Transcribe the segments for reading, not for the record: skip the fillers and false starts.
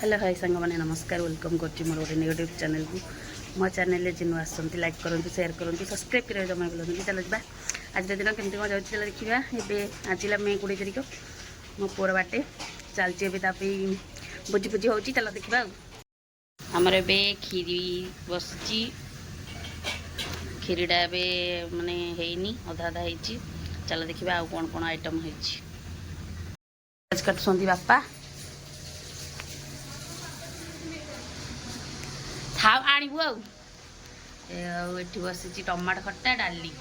Hello hi सांग मैंने नमस्कार वेलकम कर मोर गोटे यूट्यूब चैनल को मो चैनल जिन आसती लाइक करूँ शेयर करूँ सब्सक्राइब करें जमा बोलते चलो जा आज दिन केमती कौन जाऊँ चलो देखा एवं आजिला मे 20 तारिख मो पुअर बाटे चलती भोजी भोजी हो चलो देखा आमर ए खीरी बस खीरीटा ए मानने हैनी अधा अधा हो चलो देखा आउ कौन कौन आइटम हो काटुंट बापा था आणबू आठ बसी टमाटो खट्टा डाली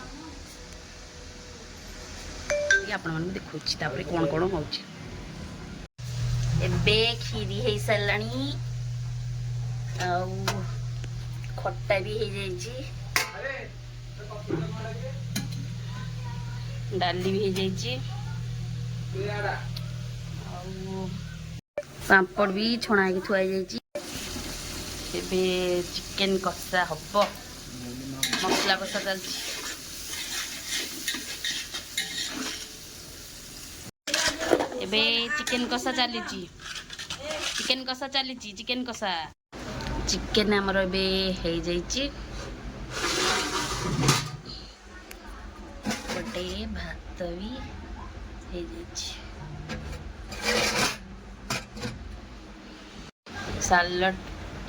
आपण मन देखा कौन कौन हो खीरी हो सारा खट्टा भी हो जाइए डाली भी हो जाइए पापड़ भी छणा थुआ जाइए चिकेन कषा हम मसला कषा चलती चिकेन कषा चली चिकेन कषा चली चिकेन कषा चिकेन आमर ए हो जाइए गोटे भात भी हो जाइए सालड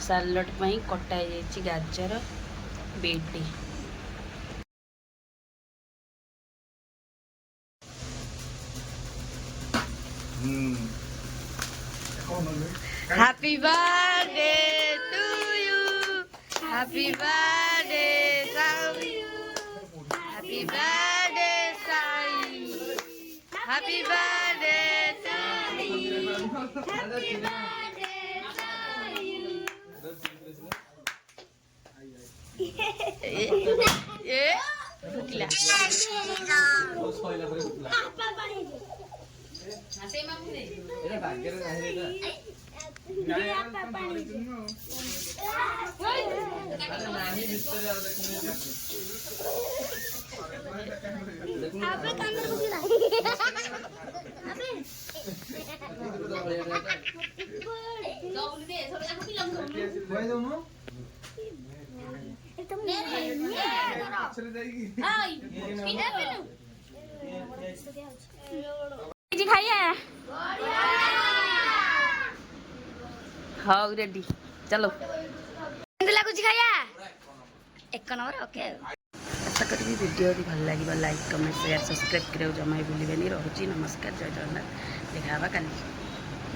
सालड पई कटा जाइए गाजर beet happy birthday to you happy birthday Sai happy birthday Sai happy birthday खाइए हाँ रेडी चलो लगुच खाया एक नंबर ओके आशा करी वीडियो भल लगे लाइक कमेंट शेयर सब्सक्राइब करें जमा भूलें रोची नमस्कार जय जगन्नाथ देखा कल।